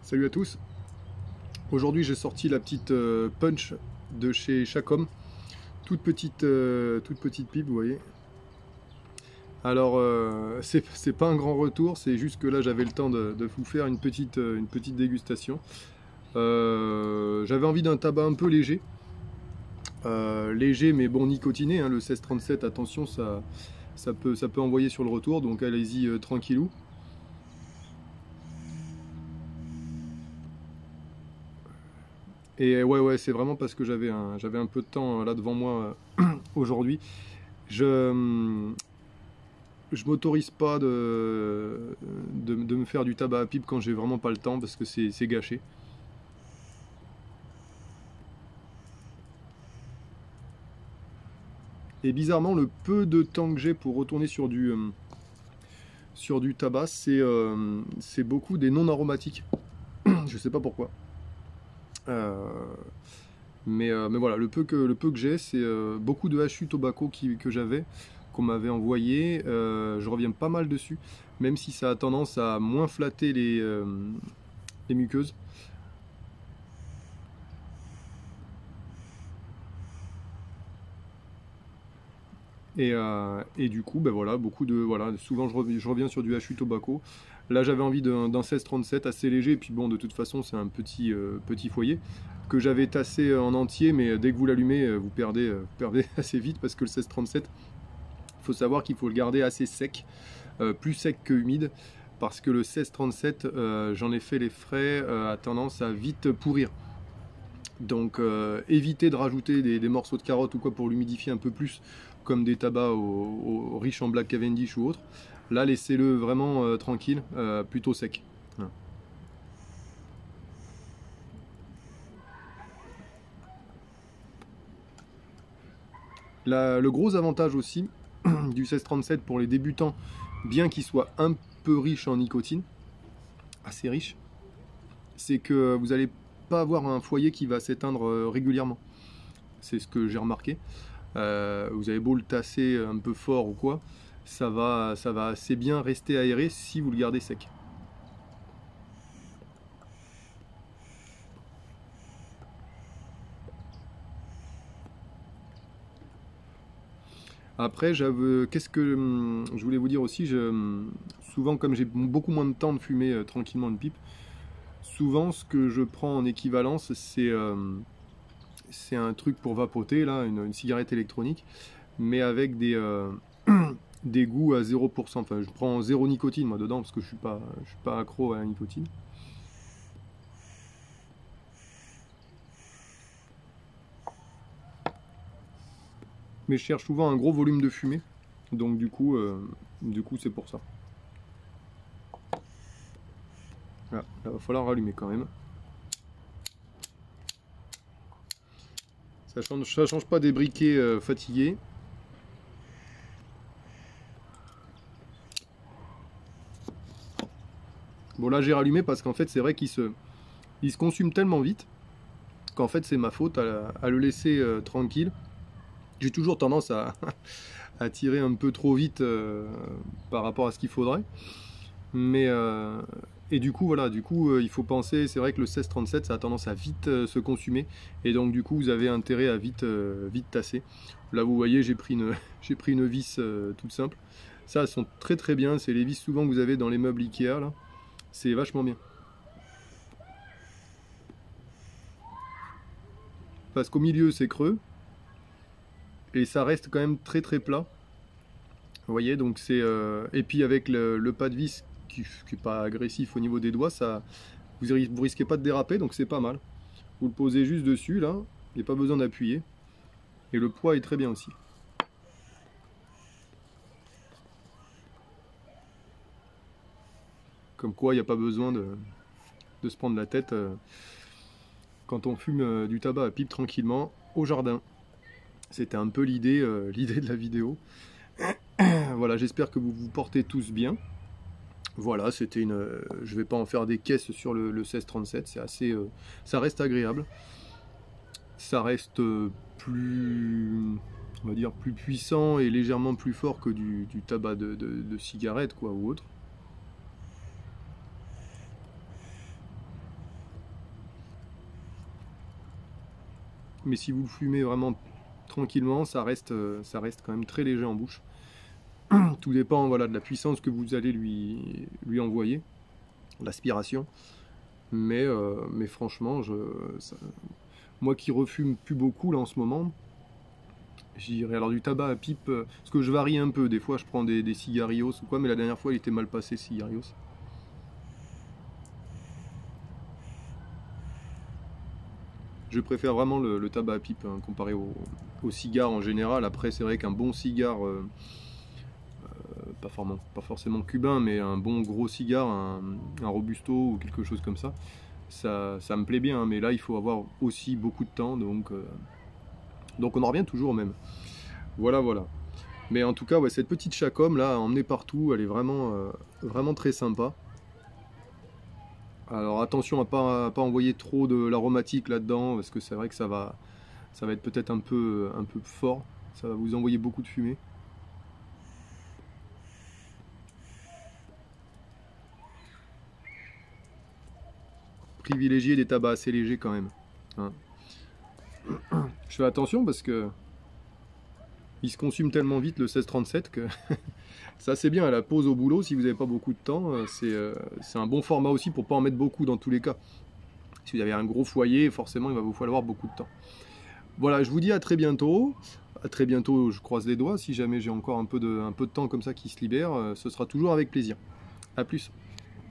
Salut à tous. Aujourd'hui j'ai sorti la petite punch de chez Chacom. Toute petite pipe, vous voyez. Alors c'est pas un grand retour, c'est juste que là j'avais le temps de vous faire une petite dégustation. J'avais envie d'un tabac un peu léger. Léger mais bon nicotiné, hein, le 1637, attention, ça peut envoyer sur le retour, donc allez-y tranquillou. Et ouais, c'est vraiment parce que j'avais un peu de temps là devant moi aujourd'hui. Je m'autorise pas de me faire du tabac à pipe quand j'ai vraiment pas le temps parce que c'est gâché. Et bizarrement, le peu de temps que j'ai pour retourner sur du tabac, c'est beaucoup des non aromatiques. Je sais pas pourquoi. Mais voilà, le peu que j'ai, c'est beaucoup de HU Tobacco que j'avais, qu'on m'avait envoyé. Je reviens pas mal dessus, même si ça a tendance à moins flatter les muqueuses. Et du coup, ben voilà, souvent je reviens sur du HU Tobacco. Là, j'avais envie d'un 1637 assez léger, et puis bon, de toute façon, c'est un petit foyer que j'avais tassé en entier, mais dès que vous l'allumez, vous perdez assez vite parce que le 1637, il faut savoir qu'il faut le garder assez sec, plus sec que humide, parce que le 1637, j'en ai fait les frais, a tendance à vite pourrir. Donc évitez de rajouter des morceaux de carotte ou quoi pour l'humidifier un peu plus, comme des tabacs riches en Black Cavendish ou autre. Là, laissez-le vraiment tranquille, plutôt sec. Voilà. Le gros avantage aussi du 1637 pour les débutants, bien qu'il soit un peu riche en nicotine, assez riche, c'est que vous n'allez pas avoir un foyer qui va s'éteindre régulièrement. C'est ce que j'ai remarqué. Vous avez beau le tasser un peu fort ou quoi, ça va assez bien rester aéré si vous le gardez sec. Après, qu'est-ce que je voulais vous dire aussi, souvent comme j'ai beaucoup moins de temps de fumer tranquillement une pipe, souvent ce que je prends en équivalence, c'est un truc pour vapoter, là, une cigarette électronique, mais avec des goûts à 0%. Enfin, je prends 0 nicotine moi dedans parce que je suis pas accro à la nicotine. Mais je cherche souvent un gros volume de fumée, donc du coup c'est pour ça. Voilà, là va falloir rallumer quand même. Ça change pas des briquets fatigués. Bon là j'ai rallumé parce qu'en fait c'est vrai qu'il se consume tellement vite qu'en fait c'est ma faute à le laisser tranquille. J'ai toujours tendance à, à tirer un peu trop vite par rapport à ce qu'il faudrait. Mais et du coup voilà, il faut penser, c'est vrai que le 1637 ça a tendance à vite se consumer et donc du coup vous avez intérêt à vite tasser. Là vous voyez j'ai pris une vis toute simple. Ça elles sont très très bien, c'est les vis souvent que vous avez dans les meubles Ikea là. C'est vachement bien. Parce qu'au milieu c'est creux et ça reste quand même très très plat. Vous voyez, donc c'est et puis avec le pas de vis qui n'est pas agressif au niveau des doigts, ça vous risquez pas de déraper, donc c'est pas mal. Vous le posez juste dessus là, il n'y a pas besoin d'appuyer et le poids est très bien aussi. Comme quoi, il n'y a pas besoin de se prendre la tête quand on fume du tabac à pipe tranquillement au jardin. C'était un peu l'idée de la vidéo. Voilà, j'espère que vous vous portez tous bien. Voilà, c'était je vais pas en faire des caisses sur le 1637, c'est assez, ça reste agréable. Ça reste plus, on va dire, plus puissant et légèrement plus fort que du tabac de cigarette quoi ou autre. mais si vous le fumez vraiment tranquillement, ça reste quand même très léger en bouche. Tout dépend voilà, de la puissance que vous allez lui envoyer, l'aspiration. Mais franchement, moi qui refume plus beaucoup là en ce moment, j'irai alors du tabac à pipe, parce que je varie un peu, des fois je prends des cigarios ou quoi, mais la dernière fois il était mal passé cigarios. Je préfère vraiment le tabac à pipe hein, comparé au cigare en général. Après c'est vrai qu'un bon cigare, pas forcément cubain, mais un bon gros cigare, un robusto ou quelque chose comme ça, ça me plaît bien, hein, mais là il faut avoir aussi beaucoup de temps, donc on en revient toujours au même. Voilà, voilà. Mais en tout cas, ouais, cette petite Chacom là, à emmener partout, elle est vraiment très sympa. Alors attention à pas envoyer trop de l'aromatique là-dedans, parce que c'est vrai que ça va être peut-être un peu fort, ça va vous envoyer beaucoup de fumée. Privilégier des tabacs assez légers quand même. Hein. Je fais attention parce que il se consume tellement vite le 1637 que ça c'est bien à la pause au boulot si vous n'avez pas beaucoup de temps, c'est un bon format aussi pour pas en mettre beaucoup dans tous les cas. Si vous avez un gros foyer, forcément il va vous falloir beaucoup de temps. Voilà, je vous dis à très bientôt. À très bientôt, je croise les doigts. Si jamais j'ai encore un peu de temps comme ça qui se libère, ce sera toujours avec plaisir. A plus.